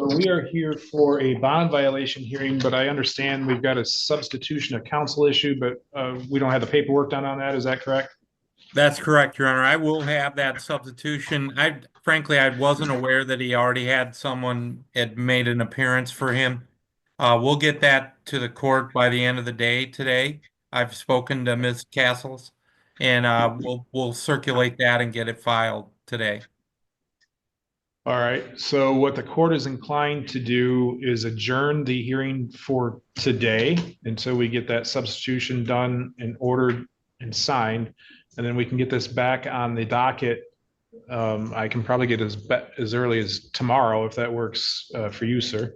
So we are here for a bond violation hearing, but I understand we've got a substitution of counsel issue, but we don't have the paperwork done on that. Is that correct? That's correct, Your Honor. I will have that substitution. Frankly, I wasn't aware that he already had someone had made an appearance for him. We'll get that to the court by the end of the day today. I've spoken to Ms. Castles, and we'll circulate that and get it filed today. All right. So what the court is inclined to do is adjourn the hearing for today until we get that substitution done and ordered and signed. And then we can get this back on the docket. I can probably get as early as tomorrow if that works for you, sir.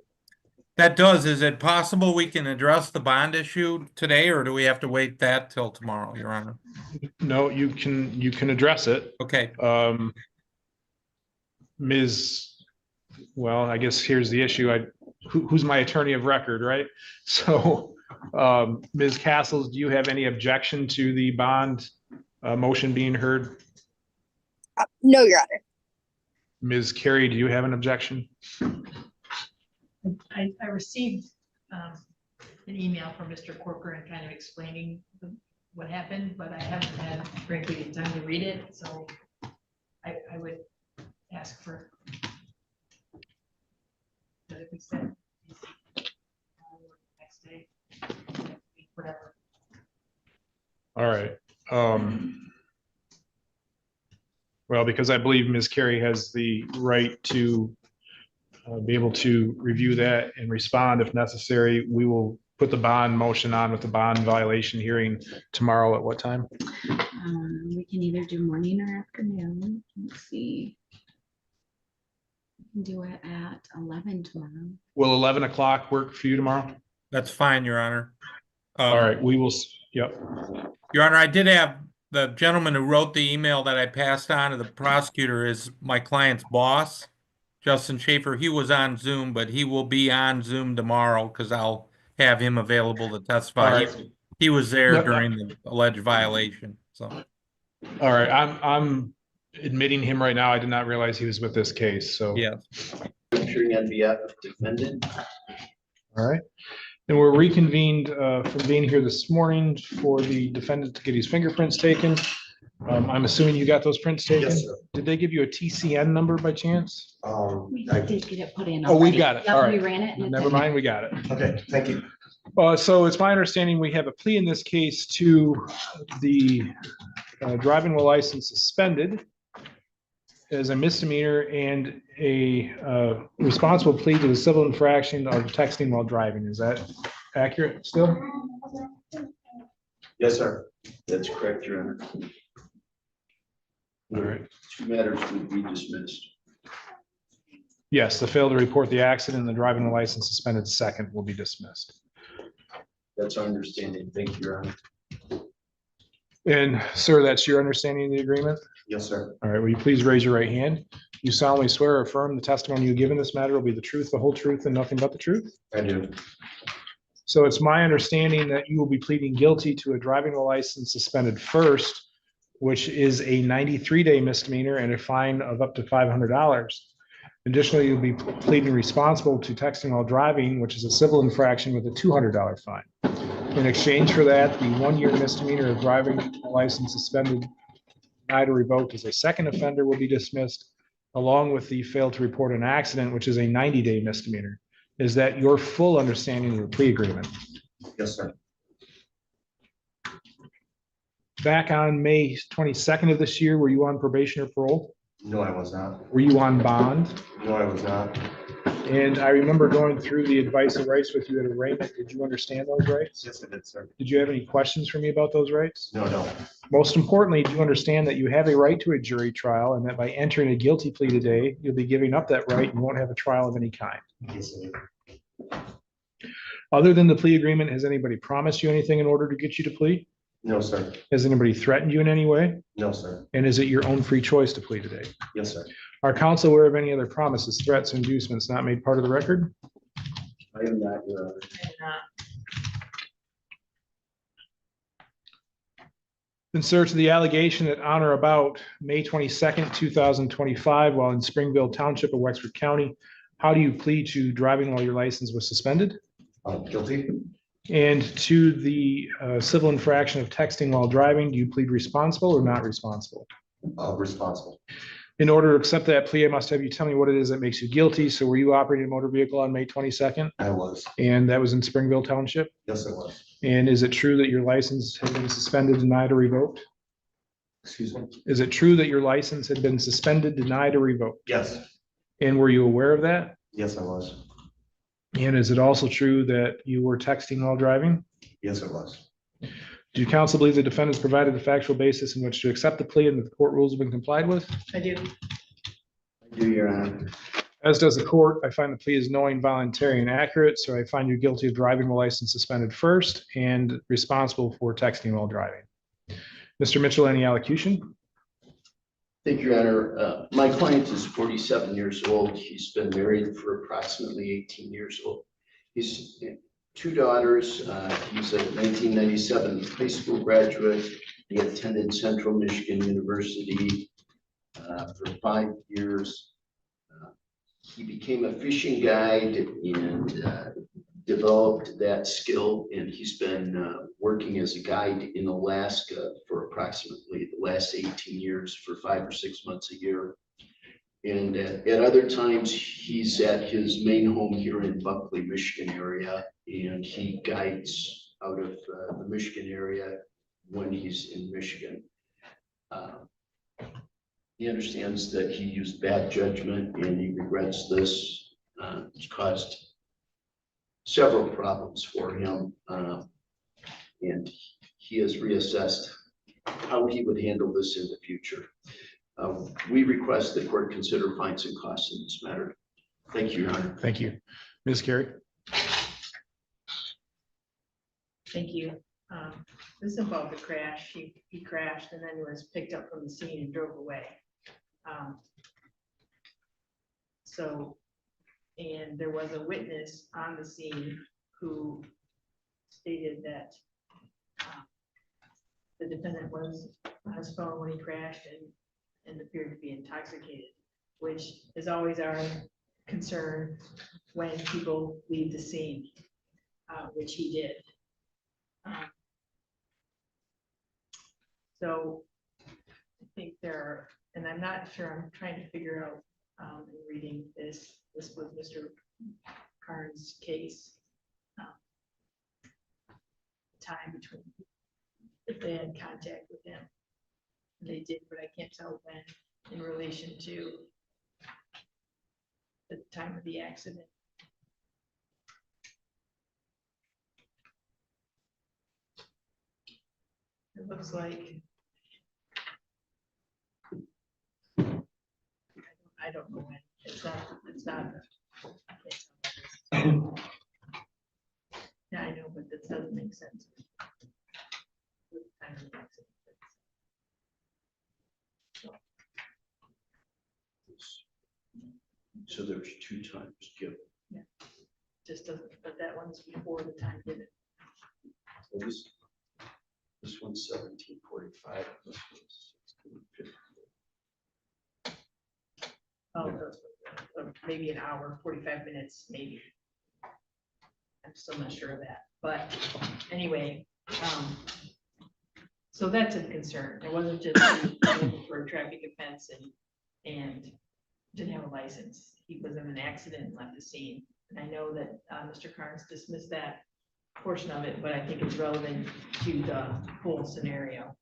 That does. Is it possible we can address the bond issue today, or do we have to wait that till tomorrow, Your Honor? No, you can address it. Okay. Well, I guess here's the issue. Who's my attorney of record, right? So, Ms. Castles, do you have any objection to the bond motion being heard? No, Your Honor. Ms. Carey, do you have an objection? I received an email from Mr. Corcoran kind of explaining what happened, but I haven't had, frankly, the time to read it, so I would ask for that if we said next day, whatever. All right. Well, because I believe Ms. Carey has the right to be able to review that and respond if necessary, we will put the bond motion on with the bond violation hearing tomorrow at what time? We can either do morning or afternoon. Let's see. We can do it at 11 tomorrow. Will 11 o'clock work for you tomorrow? That's fine, Your Honor. All right, we will, yep. Your Honor, I did have the gentleman who wrote the email that I passed on to the prosecutor is my client's boss, Justin Schaefer. He was on Zoom, but he will be on Zoom tomorrow because I'll have him available to testify. Right. He was there during the alleged violation. So, all right, I'm admitting him right now. I did not realize he was with this case. So yeah. Hearing on behalf of defendant. All right. And we're reconvened from being here this morning for the defendant to get his fingerprints taken. I'm assuming you got those prints taken? Yes, sir. Did they give you a TCN number by chance? We I- did get it put in. Oh, we already. got it. Yep, All right. We ran it. and it's Never in. mind, we got it. Okay, thank you. So it's my understanding we have a plea in this case to the driving while license suspended as a misdemeanor and a responsible plea to the civil infraction of texting while driving. Is that accurate still? Yes, sir. That's correct, Your Honor. All right. Two matters would be dismissed. Yes, the fail to report the accident and the driving while license suspended second will be dismissed. That's our understanding. Thank you, Your Honor. And sir, that's your understanding of the agreement? Yes, sir. All right, will you please raise your right hand? You solemnly swear or affirm the testimony you give in this matter will be the truth, the whole truth, and nothing but the truth? I do. So it's my understanding that you will be pleading guilty to a driving while license suspended first, which is a 93-day misdemeanor and a fine of up to $500. Additionally, you'll be pleading responsible to texting while driving, which is a civil infraction with a $200 fine. In exchange for that, the 1-year misdemeanor of driving while license suspended, denied or revoked as a second offender will be dismissed, along with the fail to report an accident, which is a 90-day misdemeanor. Is that your full understanding of the plea agreement? Yes, sir. Back on May 22nd of this year, were you on probation or parole? No, I was not. Were you on bond? No, I was not. And I remember going through the advice and rights with you at arraignment. Did you understand those rights? Yes, I did, sir. Did you have any questions for me about those rights? No, no. Most importantly, do you understand that you have a right to a jury trial and that by entering a guilty plea today, you'll be giving up that right and you won't have a trial of any kind? Yes, sir. Other than the plea agreement, has anybody promised you anything in order to get you to plea? No, sir. Has anybody threatened you in any way? No, sir. And is it your own free choice to plea today? Yes, sir. Are counsel aware of any other promises, threats, inducements not made part of the record? I am not, Your Honor. And, Then, sir, to the allegation that on or about May 22nd, 2025, while in Springville Township of Wexford County, How do you plead to driving while your license was suspended? Guilty? And to the civil infraction of texting while driving, do you plead responsible or not responsible? Responsible. In order to accept that plea, I must have you tell me what it is that makes you guilty. So were you operating a motor vehicle on May 22nd? I was. And that was in Springville Township? Yes, it was. And is it true that your license had been suspended, denied, or revoked? Excuse me? Is it true that your license had been suspended, denied, or revoked? Yes. And were you aware of that? Yes, I was. And is it also true that you were texting while driving? Yes, it was. Do counsel believe the defendants provided the factual basis in which to accept the plea and that the court rules have been complied with? I do. I do, Your Honor. As does the court, I find the plea is knowing, voluntary, and accurate, so I find you guilty of driving the license suspended first and responsible for texting while driving. Mr. Mitchell, any allocution? Thank you, Your Honor. My client is 47 years old. He's been married for approximately 18 years old. He's two daughters. He's a 1997 high school graduate. He attended Central Michigan University for 5 years. He became a fishing guide and developed that skill, and he's been working as a guide in Alaska for approximately the last 18 years for 5 or 6 months a year. And at other times, he's at his main home here in Buckley, Michigan area, and he guides out of the Michigan area when he's in Michigan. He understands that he used bad judgment and he regrets this. It's caused several problems for him, and he has reassessed how he would handle this in the future. We request the court consider fines and costs in this matter. Thank you, Your Honor. Thank you. Ms. Carey? Thank you. This is about the crash. He crashed and then was picked up from the scene and drove away. And there was a witness on the scene who stated that the defendant was on his phone when he crashed and appeared to be intoxicated, which is always our concern when people leave the scene, which he did. So I think there are, and I'm not sure, I'm trying to figure out in reading this was Mr. Karn's case. Time between if they had contact with him. They did, but I can't tell when in relation to the time of the accident. It looks like I don't know when. It's not. I can't tell. Yeah, I know, but that doesn't make sense. With the time of the accident. So there's 2 times given. Just doesn't, but that one's before the time given. So this one's 1745. This one's 1650. Maybe an hour, 45 minutes, maybe. I'm still not sure of that, but anyway, so that's a concern. It wasn't just for a traffic offense and didn't have a license. He was in an accident and left the scene. And I know that Mr. Carnes dismissed that portion of it, but I think it's relevant to the whole scenario.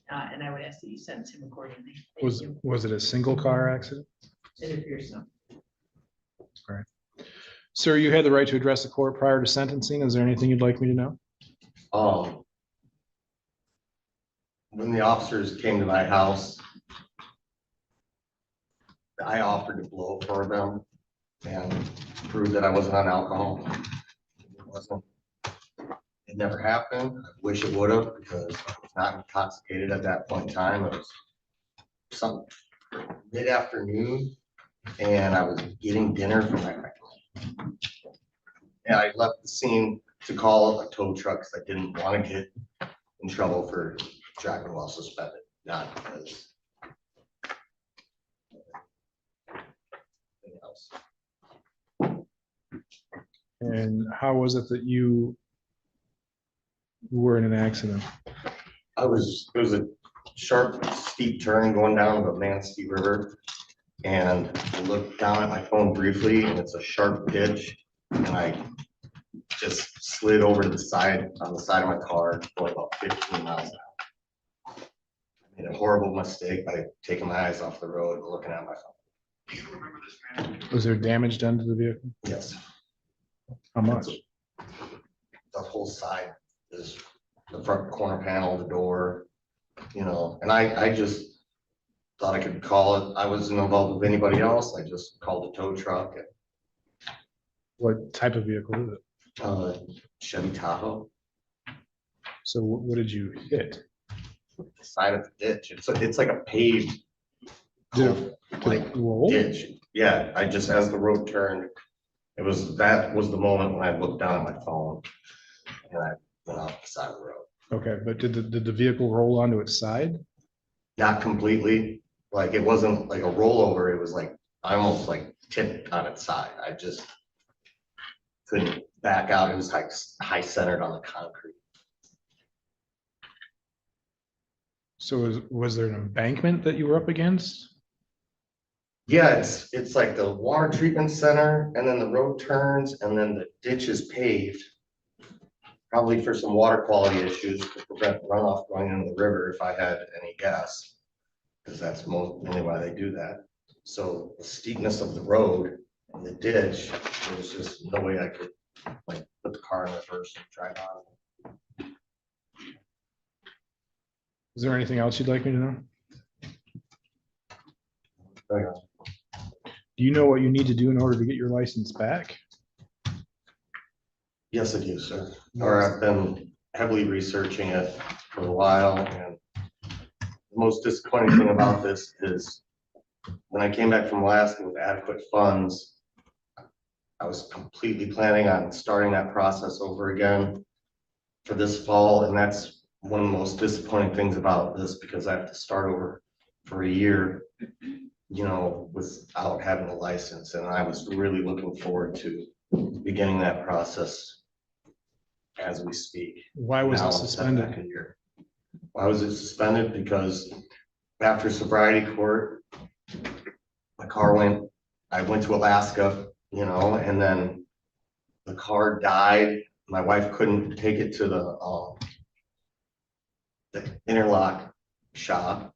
And I would ask that you sentence him accordingly. Thank you. Was it a single car accident? It appears so. All right. Sir, you had the right to address the court prior to sentencing. Is there anything you'd like me to know? When the officers came to my house, I offered to blow for them and prove that I wasn't on alcohol. It wasn't. It never happened. I wish it would have, because I was not intoxicated at that point in time. It was some mid-afternoon and I was getting dinner from my wife. And I left the scene to call a tow truck because I didn't want to get in trouble for driving while suspended, not because anything else. And how was it that you were in an accident? It was a sharp, steep turn going down the Manistee River. And I looked down at my phone briefly and it's a sharp ditch. And I just slid over to the side, on the side of my car, going about 15 miles an hour. I made a horrible mistake by taking my eyes off the road and looking at my phone. Was there damage done to the vehicle? Yes, How much? the whole side is the front corner panel, the door, you know, and I just thought I could call it. I wasn't involved with anybody else. I just called the tow truck. What type of vehicle is it? Chevy Tahoe, So what did you hit? the side of the ditch. It's like a paved Did it like roll? ditch. Yeah, I just, as the road turned, that was the moment when I looked down at my phone and I went off the side of the road. Okay, but did the vehicle roll onto its side? Not completely, like it wasn't like a rollover. It was like, I almost like tipped on its side. I just couldn't back out. It was like high centered on the concrete. So was there an embankment that you were up against? Yeah, it's like the water treatment center and then the road turns and then the ditch is paved. Probably for some water quality issues to prevent runoff going into the river if I had any guess. Because that's mainly why they do that. So the steepness of the road and the ditch, there was just no way I could like put the car in reverse and drive on. Is there anything else you'd like me to know? Do you know what you need to do in order to get your license back? Yes, I do, sir. Or I've been heavily researching it for a while, and the most disappointing thing about this is when I came back from Alaska with adequate funds, I was completely planning on starting that process over again for this fall, and that's one of the most disappointing things about this, because I have to start over for a year, you know, without having a license, and I was really looking forward to beginning that process as we speak. Why was Now it I'm set suspended? back a year. Why was it suspended? Because after sobriety court, I went to Alaska, you know, and then the car died. My wife couldn't take it to the interlock shop.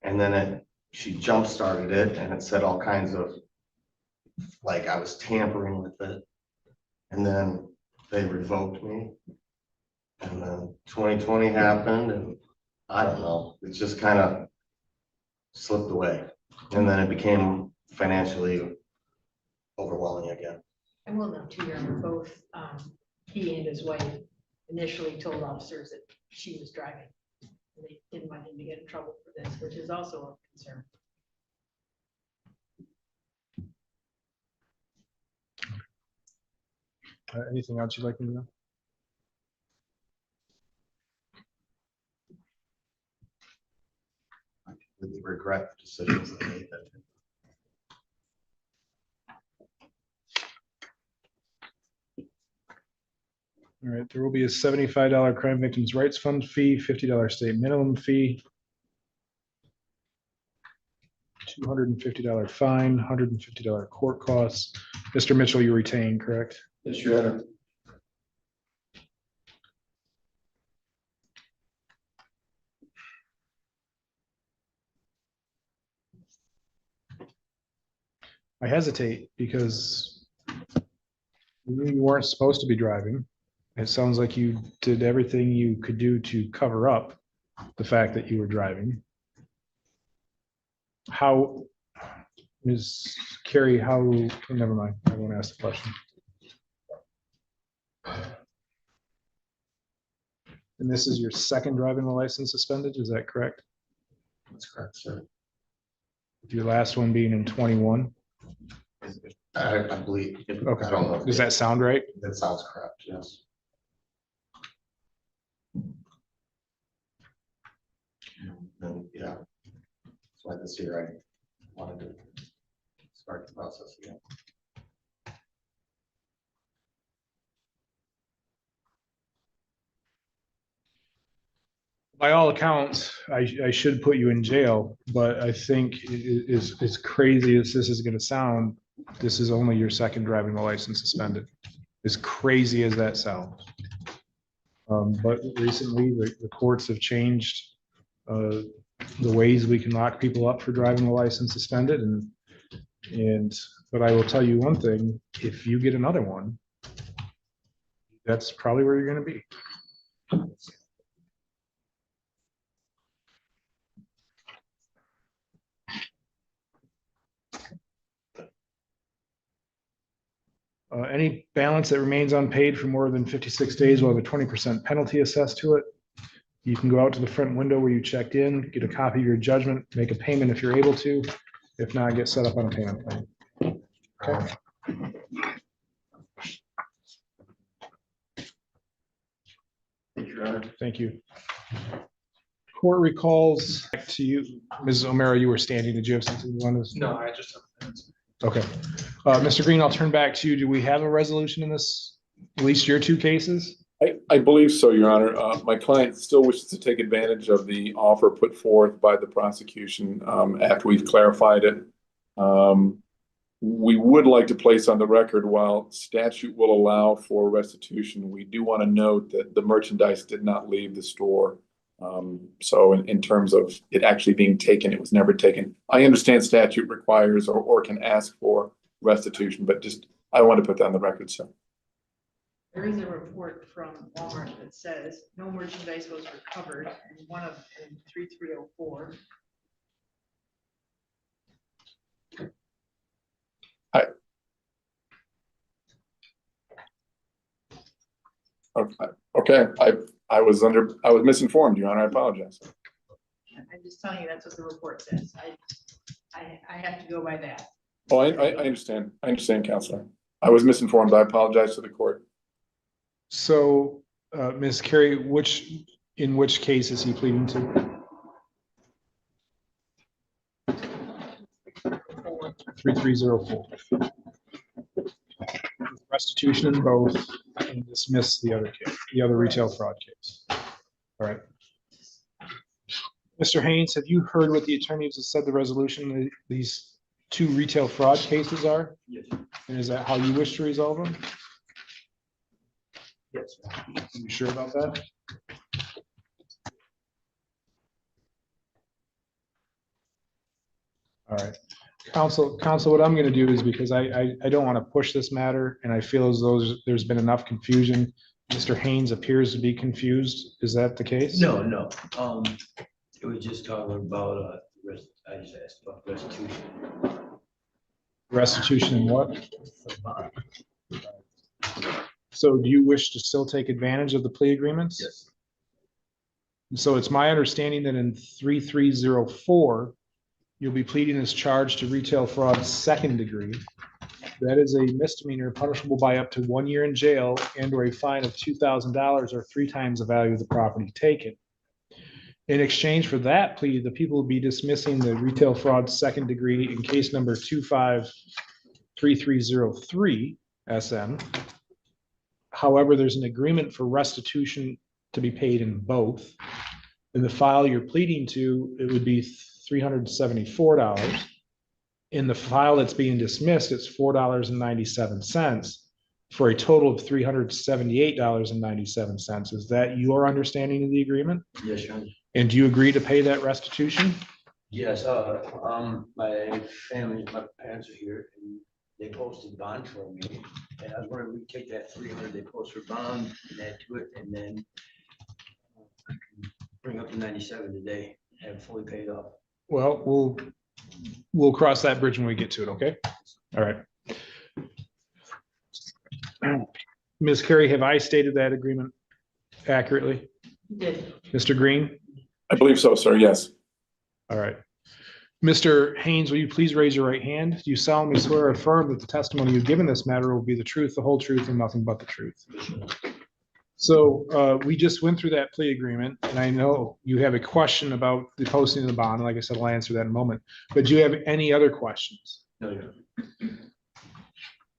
And then she jump started it and it said all kinds of, like I was tampering with it. And then they revoked me. And then 2020 happened and I don't know, it just kind of slipped away. And then it became financially overwhelming again. I will note too, Your Honor, both he and his wife initially told officers that she was driving. They didn't want him to get in trouble for this, which is also a concern. Anything else you'd like me to know? I completely regret the decisions I made that day. All right, there will be a $75 Crime Victims' Rights Fund fee, $50 state minimum fee, $250 fine, $150 court costs. Mr. Mitchell, you retain, correct? Yes, Your Honor. I hesitate because you weren't supposed to be driving. It sounds like you did everything you could do to cover up the fact that you were driving. How, Ms. Carey, never mind, I won't ask the question. And this is your second driving license suspended, is that correct? That's correct, sir. Your last one being in 21? I believe, Okay. I don't know. Does that sound right? That sounds correct, yes. And yeah, that's why this year I wanted to start the process again. by all accounts, I should put you in jail, but I think as crazy as this is gonna sound, this is only your second driving license suspended. As crazy as that sounds. But recently, the courts have changed the ways we can lock people up for driving a license suspended, but I will tell you one thing, if you get another one, that's probably where you're gonna be. Any balance that remains unpaid for more than 56 days will have a 20% penalty assessed to it. You can go out to the front window where you checked in, get a copy of your judgment, make a payment if you're able to. If not, get set up on a payment plan. Okay. Thank you, Your Honor. Thank you. Court recalls back to you, Mrs. O'Mara, you were standing. Did you have something you wanted to? No, I just. Okay. Mr. Green, I'll turn back to you. Do we have a resolution in this, at least your two cases? I believe so, Your Honor. My client still wishes to take advantage of the offer put forth by the prosecution after we've clarified it. We would like to place on the record, while statute will allow for restitution, we do want to note that the merchandise did not leave the store. So in terms of it actually being taken, it was never taken. I understand statute requires or can ask for restitution, but just, I want to put that on the record, sir. There is a report from Walmart that says no merchandise was recovered in one of, in 3304. Okay, I was misinformed, Your Honor. I apologize. I'm just telling you, that's what the report says. I have to go by that. Oh, I understand. I understand, Counselor. I was misinformed. I apologize to the court. So, Ms. Carey, in which case is he pleading to? 3304. Restitution in both and dismiss the other case, the other retail fraud case. All right. Mr. Haynes, have you heard what the attorneys have said the resolution, these two retail fraud cases are? Yes. And is that how you wish to resolve them? Yes. Are you sure about that? All right. Counsel, what I'm going to do is, because I don't want to push this matter, and I feel as though there's been enough confusion. Mr. Haynes appears to be confused. Is that the case? No, it was just talking about, I just asked about restitution. Restitution and what? So do you wish to still take advantage of the plea agreements? Yes. So it's my understanding that in 3304, you'll be pleading as charged to retail fraud second degree. That is a misdemeanor punishable by up to 1 year in jail and or a fine of $2,000 or 3 times the value of the property taken. In exchange for that plea, the people will be dismissing the retail fraud second degree in case number 253303 SM. However, there's an agreement for restitution to be paid in both. In the file you're pleading to, it would be $374. In the file that's being dismissed, it's $4.97 for a total of $378.97. Is that your understanding of the agreement? Yes, Your Honor. And do you agree to pay that restitution? Yes, my family, my parents are here and they posted bond for me. And I was wondering, we take that 300 they post for bond and add to it, and then I can bring up to 97 today, have it fully paid off. Well, we'll cross that bridge when we get to it, okay? All right. Ms. Carey, have I stated that agreement accurately? Did. Mr. Green? I believe so, sir. Yes. All right. Mr. Haynes, will you please raise your right hand? Do you solemnly swear or affirm that the testimony you give in this matter will be the truth, the whole truth, and nothing but the truth? So we just went through that plea agreement, and I know you have a question about the posting of the bond. Like I said, I'll answer that in a moment. But do you have any other questions? No, Your Honor.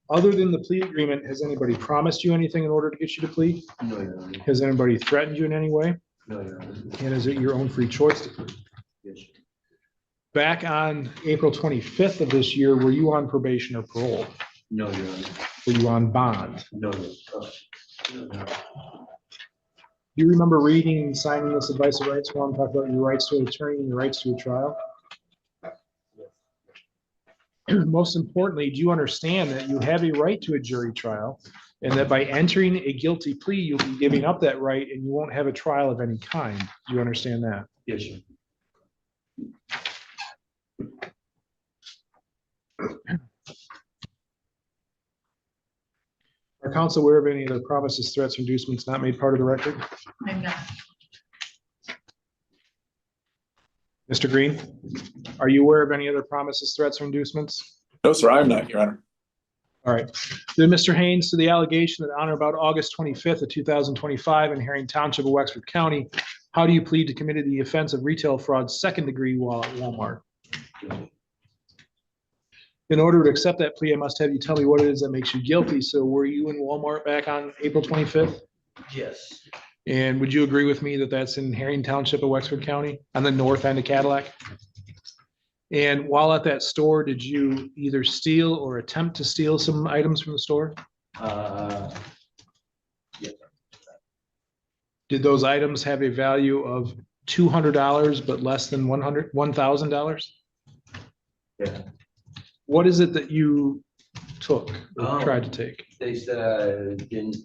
Other than the plea agreement, has anybody promised you anything in order to get you to plea? No, Your Honor. Has anybody threatened you in any way? No, Your Honor. And is it your own free choice to plead? Yes. Back on April 25th of this year, were you on probation or parole? No, Your Honor. Were you on bond? No, no. Do you remember reading and signing this advice of rights form, talk about your rights to an attorney and your rights to a trial? Most importantly, do you understand that you have a right to a jury trial and that by entering a guilty plea, you'll be giving up that right and you won't have a trial of any kind? Do you understand that? Yes, sir. Are counsel aware of any other promises, threats, or inducements not made part of the record? I'm not. Mr. Green, are you aware of any other promises, threats, or inducements? No, sir, I'm not, Your Honor. All right. Then Mr. Haynes, to the allegation that on or about August 25th of 2025 in Herring Township of Wexford County, how do you plead to committed the offense of retail fraud second degree while at Walmart? In order to accept that plea, I must have you tell me what it is that makes you guilty. So were you in Walmart back on April 25th? Yes. And would you agree with me that that's in Herring Township of Wexford County on the north end of Cadillac? And while at that store, did you either steal or attempt to steal some items from the store? Yes. Did those items have a value of $200 but less than $1,000? Yeah. What is it that you took or tried to take? They said I didn't,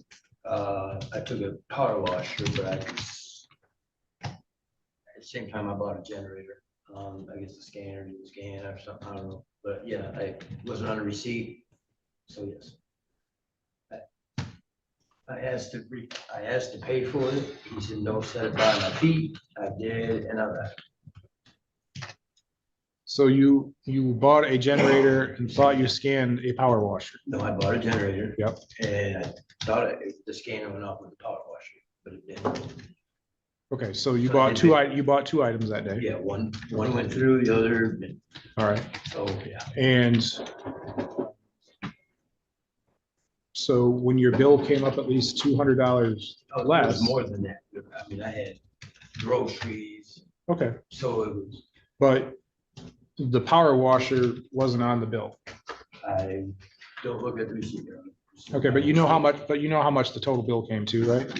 I took a power washer, but at the same time I bought a generator. I guess the scanner didn't scan or something, I don't know, but yeah, I wasn't on a receipt, so yes. I asked to pay for it, he said, no, set it by my feet, I did, and I left. So you bought a generator and thought you scanned a power washer. No, I bought a generator. Yep. And I thought the scanner went off with the power washer, but it didn't. Okay, so you bought two items that day. Yeah, one went through, the other didn't. All right. So, yeah. And so when your bill came up at least $200 Oh, it less. was more than that. I mean, I had groceries, Okay, so it was, but the power washer wasn't on the bill. I don't look at the receipt. Okay, but you know how much the total bill came to, right?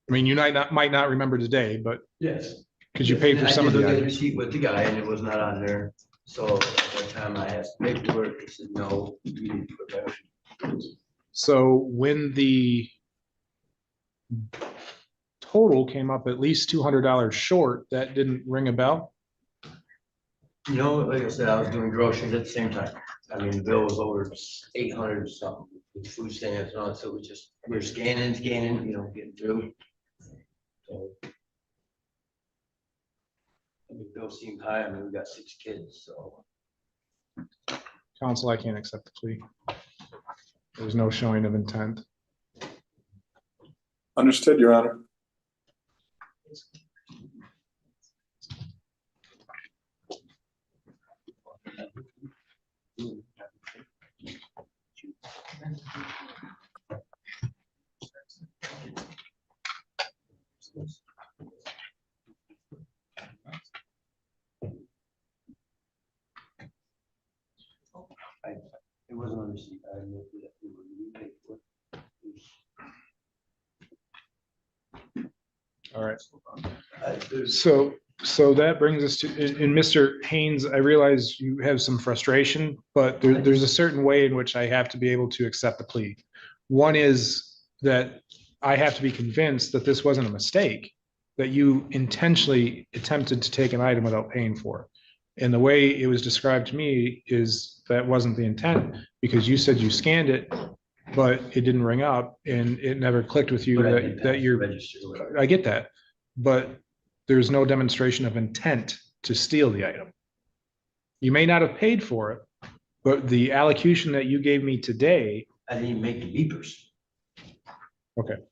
I mean, you might not remember today, but Yes. because you paid for some of I did the look at the items. receipt with the guy and it was not on there. So at that time I asked to pay for it, he said, no, you need to put that. So when the total came up at least $200 short, that didn't ring a bell? You know, like I said, I was doing groceries at the same time. I mean, the bill was over 800 or something with food stamps and all that. So we're scanning, you know, getting through. So. I mean, bill seemed high. I mean, we got 6 kids, so. Counsel, I can't accept the plea. There's no showing of intent. Understood, Your Honor. It wasn't on receipt. I admit that we were paid for it. All right. There's- So that brings us to, and Mr. Haynes, I realize you have some frustration, but there's a certain way in which I have to be able to accept the plea. One is that I have to be convinced that this wasn't a mistake, that you intentionally attempted to take an item without paying for it. And the way it was described to me is that wasn't the intent, because you said you scanned it, but it didn't ring up and it never clicked with you But I did that you're, registered or whatever. I get that, but there's no demonstration of intent to steal the item. You may not have paid for it, but the allocution that you gave me today. I didn't even make the beepers. Okay.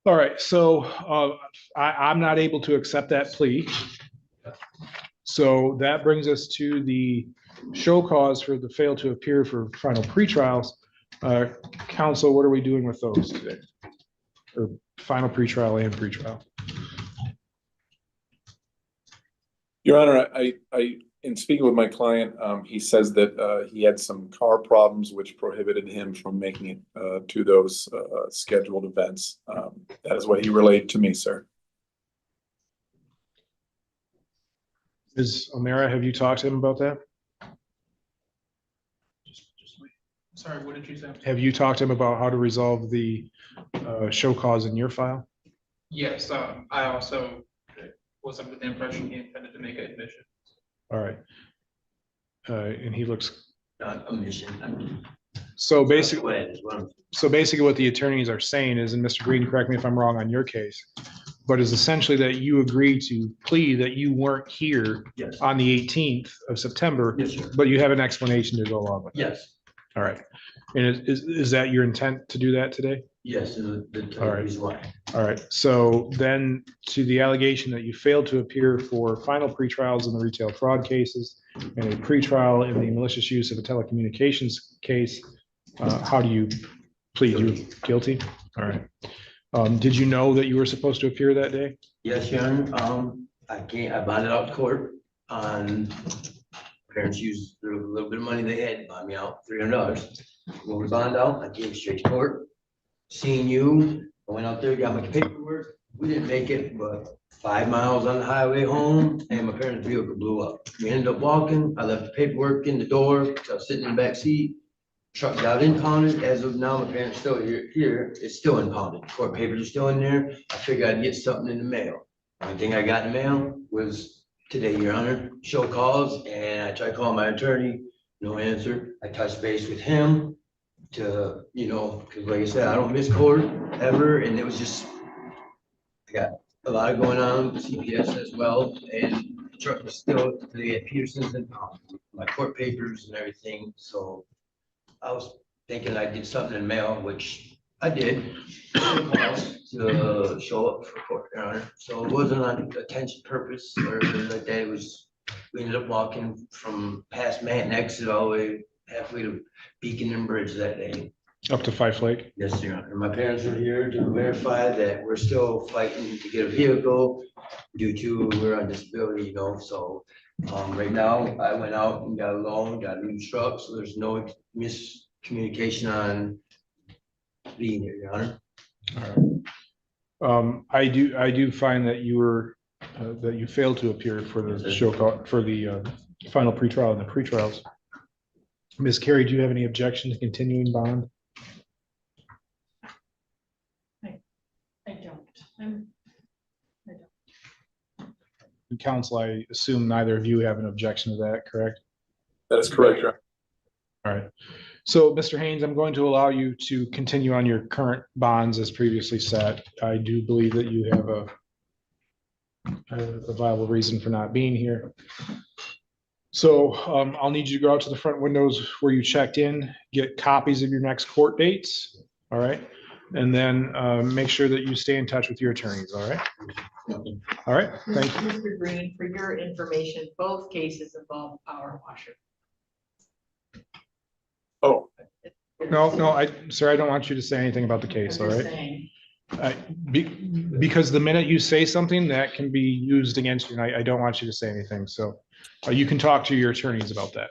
All right, so I'm not able to accept that plea. So that brings us to the show cause for the fail to appear for final pretrials. Counsel, what are we doing with those today? or final pretrial and pretrial. Your Honor, in speaking with my client, he says that he had some car problems which prohibited him from making it to those scheduled events. That is what he relayed to me, sir. Ms. O'Mara, have you talked to him about that? Sorry, what did you say? Have you talked to him about how to resolve the show cause in your file? Yes, I also was under the impression he intended to make an admission. All right. And he looks, Not a mission. so basically, Glad is what I'm- so basically what the attorneys are saying is, and Mr. Green, correct me if I'm wrong on your case, but is essentially that you agreed to plea that you weren't here Yes, on the 18th of September, yes, sir. but you have an explanation to go along with it. Yes, All right. And is that your intent to do that today? yes, the All right. reason why. All right. So then to the allegation that you failed to appear for final pretrials in the retail fraud cases and a pretrial in the malicious use of a telecommunications case, how do you plead? You guilty? All right. Did you know that you were supposed to appear that day? Yes, Your Honor, I bonded out to court on, parents used a little bit of money they had to buy me out, $300. When we bond out, I came straight to court. Seeing you, I went out there, got my paperwork. We didn't make it, but 5 miles on the highway home and my parents' vehicle blew up. We ended up walking. I left the paperwork in the door. So I was sitting in the back seat. Truck got impounded. As of now, my parents still here. It's still impounded. Court papers are still in there. I figured I'd get something in the mail. Only thing I got in the mail was today, Your Honor, show cause, and I tried calling my attorney, no answer. I touched base with him to, because like I said, I don't miss court ever, and it was just, I got a lot going on, CPS as well, and the truck was still, they had Peterson's and my court papers and everything, so I was thinking I'd get something in mail, which I did, to show up for court, Your Honor. So it wasn't on attention purpose or anything like that. It was, we ended up walking from past Manton exit all the way halfway to Beacon and Bridge that day. Up to Five Lake? Yes, Your Honor. My parents are here to verify that we're still fighting to get a vehicle due to we're on disability, so right now I went out and got a loan, got a new truck, so there's no miscommunication on being here, Your Honor. All right. I do find that that you failed to appear for the show call, for the final pretrial and the pretrials. Ms. Carey, do you have any objection to continuing bond? I don't. Counsel, I assume neither of you have an objection to that, correct? That is correct, Your Honor. All right. So, Mr. Haynes, I'm going to allow you to continue on your current bonds as previously set. I do believe that you have a viable reason for not being here. So I'll need you to go out to the front windows where you checked in, get copies of your next court dates, all right? And then make sure that you stay in touch with your attorneys, all right? All right, thank you. Mr. Green, for your information, both cases involve power washer. Oh, No, sir, I don't want you to say anything about the case, all I'm just right? saying. Because the minute you say something, that can be used against you, and I don't want you to say anything, so you can talk to your attorneys about that.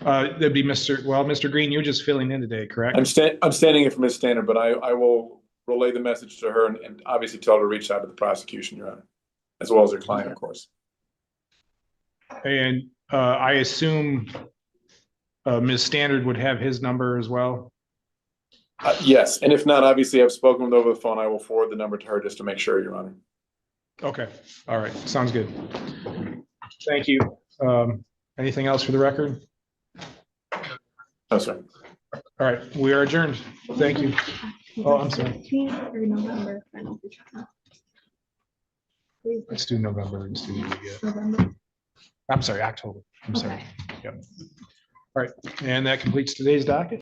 That'd be Mr. Green, you're just filling in today, correct? I'm standing in for Ms. Standard, but I will relay the message to her and obviously tell her to reach out to the prosecution, Your Honor, as well as her client, of course. And I assume Ms. Standard would have his number as well? Yes, and if not, obviously I've spoken with her over the phone. I will forward the number to her just to make sure, Your Honor. Okay, all right, sounds good. Thank you. Anything else for the record? No, sir. All right, we are adjourned. Thank you. Oh, I'm sorry. Or November final pretrial. Let's do November. November. I'm sorry, October. I'm sorry. Okay. Yep. All right, and that completes today's docket.